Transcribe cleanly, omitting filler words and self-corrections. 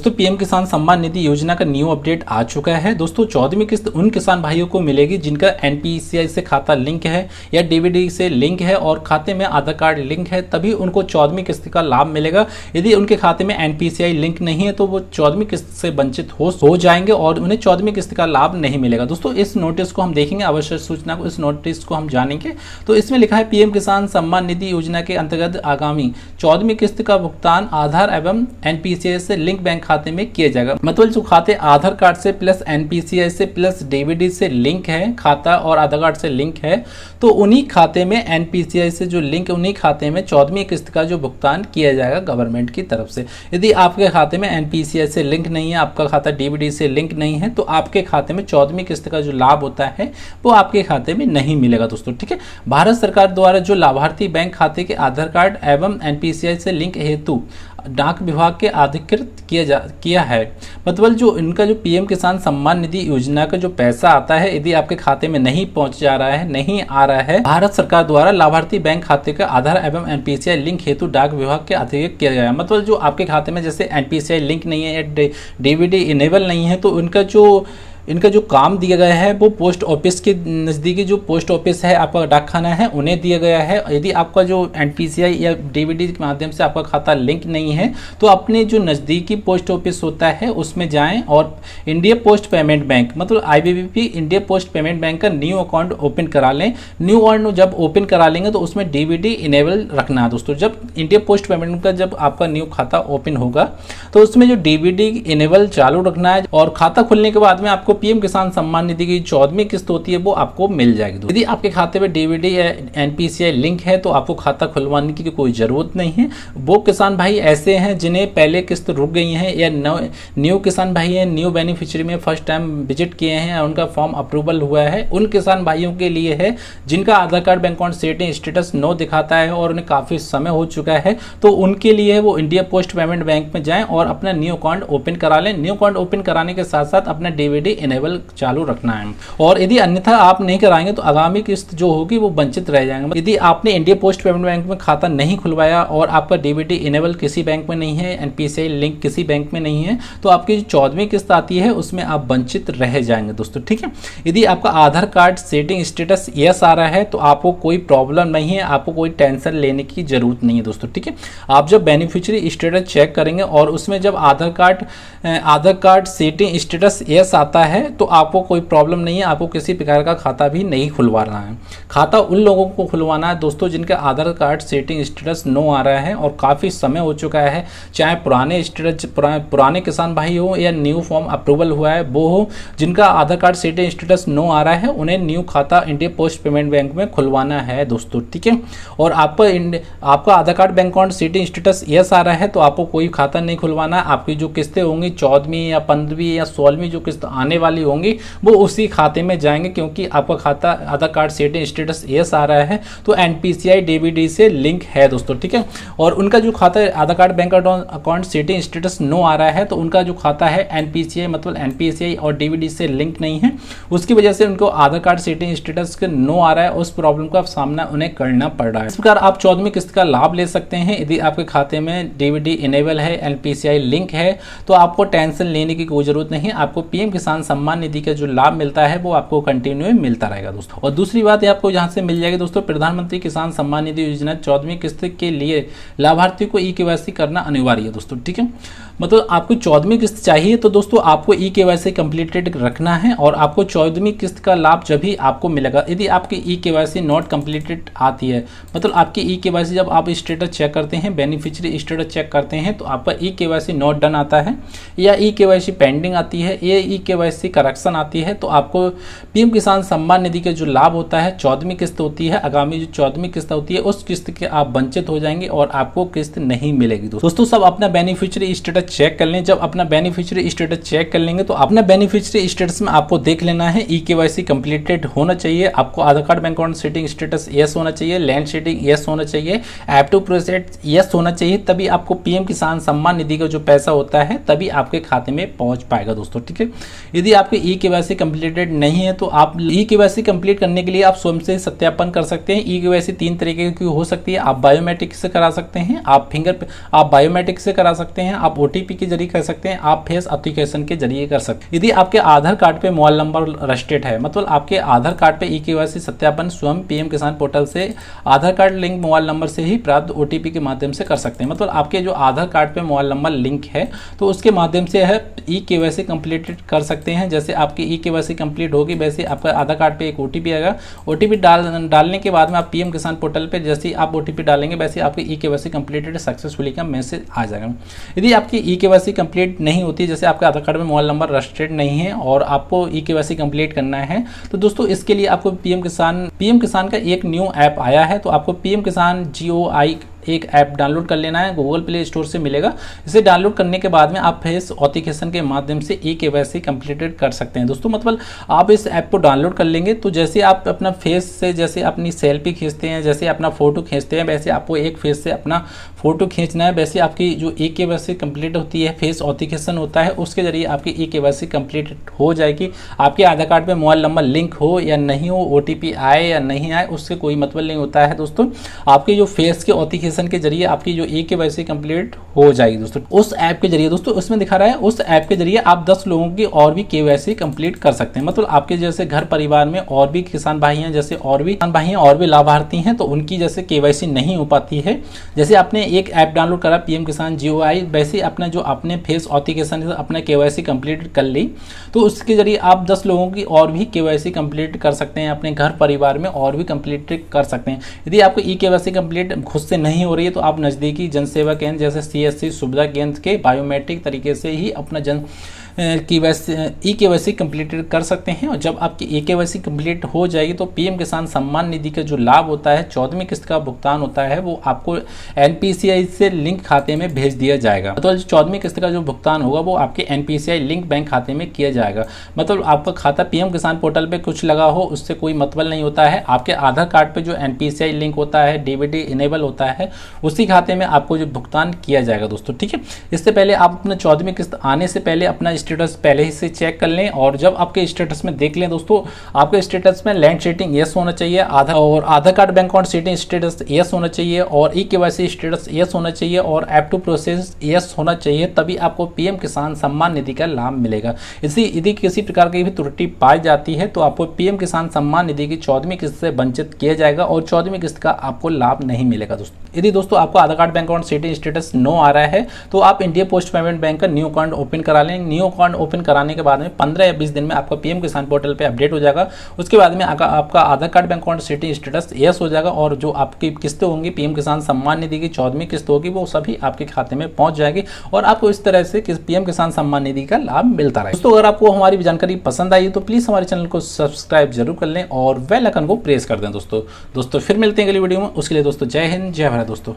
दोस्तों पीएम किसान सम्मान निधि योजना का न्यू अपडेट आ चुका है। दोस्तों 14वीं किस्त उन किसान भाइयों को मिलेगी जिनका एनपीसीआई से खाता लिंक है या डीबीडी से लिंक है और खाते में आधार कार्ड लिंक है, तभी उनको 14वीं किस्त का लाभ मिलेगा। यदि उनके खाते में एनपीसीआई लिंक नहीं है तो वो 14वीं किस्त से वंचित हो जाएंगे और उन्हें 14वीं किस्त का लाभ नहीं मिलेगा। दोस्तों इस नोटिस को हम देखेंगे, आवश्यक सूचना को, इस नोटिस को हम जानेंगे। तो इसमें लिखा है पीएम किसान सम्मान निधि योजना के अंतर्गत आगामी 14वीं किस्त का भुगतान आधार एवं एनपीसीआई से लिंक बैंक खाते में किया जाएगा। मतलब जो खाते आधार कार्ड से प्लस एनपीसीआई से प्लस डीबीडी से लिंक है खाता और आधार कार्ड से लिंक है, तो उन्हीं खाते में एनपीसीआई से जो लिंक, उन्हीं खाते में 14वीं किस्त का जो भुगतान किया जाएगा गवर्नमेंट की तरफ से। यदि आपके खाते में एनपीसीआई से लिंक नहीं है, आपका खाता डीबीडी से लिंक नहीं है, तो आपके खाते में 14वीं किस्त का जो लाभ होता है वो आपके खाते में नहीं मिलेगा दोस्तों। ठीक है, भारत सरकार द्वारा जो लाभार्थी बैंक खाते के आधार कार्ड एवं एनपीसीआई से लिंक हेतु डाक विभाग के अधिकृत किया है। मतलब जो इनका जो पीएम किसान सम्मान निधि योजना का जो पैसा आता है, यदि आपके खाते में नहीं पहुंच जा रहा है, नहीं आ रहा है, भारत सरकार द्वारा लाभार्थी बैंक खाते का आधार एवं एनपीसीआई लिंक हेतु डाक विभाग के अधिकृत किया गया है। मतलब जो आपके खाते में जैसे एनपीसीआई लिंक नहीं है या डीबीडी इनेबल नहीं है, तो इनका जो काम दिया गया है वो पोस्ट ऑफिस के नज़दीकी जो पोस्ट ऑफिस है, आपका डाकखाना है, उन्हें दिया गया है। यदि आपका जो एनपीसीआई या डीबीडी के माध्यम से आपका खाता लिंक नहीं है तो अपने जो नज़दीकी पोस्ट ऑफिस होता है उसमें जाएं और इंडिया पोस्ट पेमेंट बैंक, मतलब IBP India post payment bank का न्यू अकाउंट ओपन करा लें। न्यू अकाउंट जब ओपन करा लेंगे तो उसमें डीबीडी इनेबल रखना है दोस्तों। जब इंडिया पोस्ट पेमेंट का जब आपका न्यू खाता ओपन होगा तो उसमें जो डीबीडी इनेबल चालू रखना है और खाता खुलने के बाद में आपको पीएम किसान सम्मान निधि की 14वीं किस्त होती है वो आपको मिल जाएगी। यदि आपके खाते में डीबीडी या एनपीसीआई लिंक है तो आपको खाता खुलवाने की कोई जरूरत नहीं है। वो किसान भाई ऐसे हैं जिन्हें पहले किस्त रुक गई है या न्यू किसान भाई हैं, न्यू बेनिफिशियरी में फर्स्ट टाइम विजिट किए हैं, उनका फॉर्म अप्रूवल हुआ है, उन किसान भाइयों के लिए है जिनका Aadhaar card bank account seeding status no दिखाता है और उन्हें काफी समय हो चुका है, तो उनके लिए वो इंडिया पोस्ट पेमेंट बैंक में जाएं और अपना न्यू अकाउंट ओपन करा लें। न्यू अकाउंट ओपन कराने के साथ साथ अपना डीबीडी इनेबल चालू रखना है और यदि अन्यथा आप नहीं कराएंगे तो आगामी किस्त जो होगी वो वंचित रह जाएंगे। यदि आपने इंडिया पोस्ट पेमेंट बैंक में खाता नहीं खुलवाया और आपका डीबीडी इनेबल किसी बैंक में नहीं है, एनपीसीआई लिंक किसी बैंक में नहीं है, तो आपकी जो 14वीं किस्त आती है उसमें आप वंचित रह जाएंगे दोस्तों। ठीक है, यदि आपका Aadhaar card setting status yes आ रहा है तो आपको कोई प्रॉब्लम नहीं है, आपको कोई टेंशन लेने की जरूरत नहीं है दोस्तों। ठीक है, आप जब बेनिफिशियरी स्टेटस चेक करेंगे और उसमें जब आधार कार्ड सेटिंग स्टेटस यस आता है तो आपको कोई प्रॉब्लम नहीं है, आपको किसी प्रकार का खाता भी नहीं खुलवाना है। खाता उन लोगों को खुलवाना है दोस्तों जिनका Aadhaar card setting status no आ रहा है और काफ़ी समय हो चुका है, चाहे पुराने किसान भाई हो या न्यू फॉर्म अप्रूवल हुआ है वो हो, जिनका Aadhaar card setting status no आ रहा है उन्हें न्यू खाता इंडिया पोस्ट पेमेंट बैंक में खुलवाना है दोस्तों। ठीक है, और आपका Aadhaar card bank account seeding status yes आ रहा है तो आपको कोई खाता नहीं खुलवाना। आपकी जो किस्तें होंगी 14वीं या 15वीं या 16वीं जो किस्त आने वाली होंगी वो उसी खाते में जाएंगे, क्योंकि आपका खाता Aadhaar card setting status yes आ रहा है तो एनपीसीआई डीबीडी से लिंक है दोस्तों। ठीक है, और उनका जो खाता Aadhaar card bank account seeding status no आ रहा है तो उनका जो खाता है एनपीसीआई मतलब एनपीसीआई और डीबीडी से लिंक नहीं है, उसकी वजह से उनको आधार कार्ड सेटिंग स्टेटस के नो आ रहा है, उस प्रॉब्लम का सामना उन्हें करना पड़ रहा है। इस प्रकार आप 14वीं किस्त का लाभ ले सकते हैं। यदि आपके खाते में डीबीडी इनेबल है, एनपीसीआई लिंक है, तो आपको टेंशन लेने की कोई जरूरत नहीं है। आपको पीएम किसान सम्मान निधि का जो लाभ मिलता है वो आपको कंटिन्यू मिलता रहेगा दोस्तों। और दूसरी बात है आपको यहाँ से मिल जाएगी दोस्तों, प्रधानमंत्री किसान सम्मान निधि योजना 14वीं किस्त के लिए लाभार्थियों को ई-केवाईसी करना अनिवार्य है दोस्तों। ठीक है, मतलब आपको 14वीं किस्त चाहिए तो दोस्तों आपको ई-केवाईसी कंप्लीटेड रखना है और आपको 14वीं किस्त का लाभ जब ही आपको मिलेगा। यदि आपकी ई-केवाईसी नॉट कंप्लीटेड आती है, मतलब आपकी ई-केवाईसी जब आप स्टेटस चेक करते हैं, बेनिफिशियरी स्टेटस चेक करते हैं, तो आपका ई-केवाईसी नॉट डन आता है या ई-केवाईसी पेंडिंग आती है या ई-केवाईसी करेक्शन आती है, तो आपको पीएम किसान सम्मान निधि का जो लाभ होता है 14वीं किस्त होती है, आगामी जो 14वीं किस्त होती है उस किस्त के आप वंचित हो जाएंगे और आपको किस्त नहीं मिलेगी दोस्तों। सब अपना बेनिफिशियरी स्टेटस चेक कर लें। जब अपना बेनिफिशियरी स्टेटस चेक कर लेंगे तो अपना बेनिफिशियरी स्टेटस में आपको देख लेना है ई-केवाईसी कंप्लीटेड होना चाहिए, आपको Aadhaar card bank account seeding status yes होना चाहिए, लैंड सेटिंग यस होना चाहिए, ऐप टू प्रोसेस यस होना चाहिए, तभी आपको पीएम किसान सम्मान निधि का जो पैसा होता है तभी आपके खाते में पहुंच पाएगा दोस्तों। ठीक है, यदि यदि आपके ई केवाईसी कंप्लीटेड नहीं है तो आप ई केवाईसी कंप्लीट करने के लिए आप स्वयं से सत्यापन कर सकते हैं। ई केवाईसी 3 तरीके की हो सकती है। आप बायोमेट्रिक से करा सकते हैं, आप बायोमेट्रिक से करा सकते हैं, आप ओटीपी के जरिए कर सकते हैं, आप फेस एप्लीकेशन के जरिए कर सकते हैं। यदि आपके आधार कार्ड पे मोबाइल नंबर रजिस्टर्ड है, मतलब आपके आधार कार्ड पे ई केवाईसी सत्यापन स्वयं पीएम किसान पोर्टल से आधार कार्ड लिंक मोबाइल नंबर से ही प्राप्त ओटीपी के माध्यम से कर सकते हैं। मतलब आपके जो आधार कार्ड पे मोबाइल नंबर लिंक है तो उसके माध्यम से है ई केवाईसी कंप्लीट कर सकते हैं। जैसे आपकी ई केवाईसी कंप्लीट होगी वैसे आपका आधार कार्ड पे एक ओटीपी आएगा। ओटीपी डालने के बाद में आप पीएम किसान पोर्टल पे जैसे आप ओटीपी डालेंगे वैसे आपकी ई केवाईसी कंप्लीटेड सक्सेसफुली का मैसेज आ जाएगा। यदि आपकी ई केवाईसी कंप्लीट नहीं होती, जैसे आपके आधार कार्ड में मोबाइल नंबर रजिस्टर्ड नहीं है और आपको ई केवाईसी कंप्लीट करना है, तो दोस्तों इसके लिए आपको पीएम किसान का एक न्यू ऐप आया है। तो आपको पीएम किसान GOI एक ऐप डाउनलोड कर लेना है, गूगल प्ले स्टोर से मिलेगा। इसे डाउनलोड करने के बाद में आप फेस ऑथेंटिकेशन के माध्यम से ई केवाईसी कंप्लीटेड कर सकते हैं। दोस्तों मतलब आप इस ऐप को डाउनलोड कर लेंगे तो जैसे आप अपना फेस से जैसे अपनी सेल्फी खींचते हैं, जैसे अपना फोटो खींचते हैं, वैसे आपको एक फेस से अपना फोटो खींचना है। वैसे आपकी जो ई केवाईसी कंप्लीट होती है, फेस ऑथेंटिकेशन होता है, उसके जरिए आपकी ई केवाईसी कंप्लीट हो जाएगी। आपके आधार कार्ड पे मोबाइल नंबर लिंक हो या नहीं हो, ओटीपी आए या नहीं आए, उससे कोई मतलब नहीं होता है। दोस्तों आपके जो फेस के ऑथेंटिकेशन के जरिए आपकी जो ई केवाईसी कंप्लीट हो जाएगी। दोस्तों उस ऐप के जरिए, दोस्तों उसमें दिखा रहा है उस ऐप के जरिए आप 10 लोगों की और भी केवाईसी कंप्लीट कर सकते हैं। मतलब आपके जैसे घर परिवार में और भी किसान भाई हैं, जैसे और भी किसान भाई हैं और भी लाभार्थी हैं, तो उनकी जैसे केवाईसी नहीं हो पाती है। जैसे आपने एक ऐप डाउनलोड करा पीएम किसान GOI, वैसे अपना जो आपने फेस ऑथेंटिकेशन अपना केवाईसी कंप्लीट कर ली, तो उसके जरिए आप 10 लोगों की और भी केवाईसी कंप्लीट कर सकते हैं, अपने घर परिवार में और भी कंप्लीट कर सकते हैं। यदि आपको ई केवाईसी कंप्लीट खुद से नहीं हो रही है तो आप नज़दीकी जनसेवा केंद्र जैसे CSC सुविधा केंद्र के बायोमेट्रिक तरीके से ही अपना ई केवाईसी कंप्लीटेड कर सकते हैं। और जब आपकी ई केवाईसी कंप्लीट हो जाएगी तो पीएम किसान सम्मान निधि का जो लाभ होता है, 14वीं किस्त का भुगतान होता है, वो आपको NPCI से लिंक खाते में भेज दिया जाएगा। मतलब 14वीं किस्त का जो भुगतान होगा वो आपके NPCI लिंक बैंक खाते में किया जाएगा। मतलब आपका खाता पीएम किसान पोर्टल पे कुछ लगा हो उससे कोई मतलब नहीं होता है। आपके आधार कार्ड पे जो NPCI लिंक होता है, DBT इनेबल होता है, उसी खाते में आपको जो भुगतान किया जाएगा। दोस्तों ठीक है, इससे पहले आप अपना 14वीं किस्त आने से पहले अपना स्टेटस पहले ही से चेक कर लें। और जब आपके स्टेटस में देख लें दोस्तों, आपके स्टेटस में लैंड सेटिंग यस होना चाहिए, Aadhaar card bank account seeding status yes होना चाहिए, और ई केवाईसी स्टेटस यस होना चाहिए, और ऐप टू प्रोसेस यस होना चाहिए, तभी आपको पीएम किसान सम्मान निधि का लाभ मिलेगा। यदि किसी प्रकार की भी त्रुटि पाई जाती है तो आपको पीएम किसान सम्मान निधि की 14वीं किस्त से वंचित किया जाएगा और 14वीं किस्त का आपको लाभ नहीं मिलेगा। दोस्तों यदि दोस्तों आपको Aadhaar card bank account seeding status no आ रहा है तो आप इंडिया पोस्ट पेमेंट बैंक का न्यू अकाउंट ओपन करा लें। न्यू अकाउंट ओपन कराने के बाद में 15 या 20 दिन में आपका पीएम किसान पोर्टल पे अपडेट हो जाएगा। उसके बाद में आपका Aadhaar card bank account seeding status yes हो जाएगा और जो आपकी किस्तें होंगी पीएम किसान सम्मान निधि की 14वीं किस्त होगी वो सभी आपके खाते में पहुंच जाएगी और आपको इस तरह से पीएम किसान सम्मान निधि का लाभ मिलता रहे। दोस्तों अगर आपको हमारी जानकारी पसंद आई तो प्लीज हमारे चैनल को सब्सक्राइब जरूर कर लें और बेल आइकन को प्रेस कर दें। दोस्तों फिर मिलते हैं अगली वीडियो में, उसके लिए दोस्तों जय हिंद जय भारत। दोस्तों।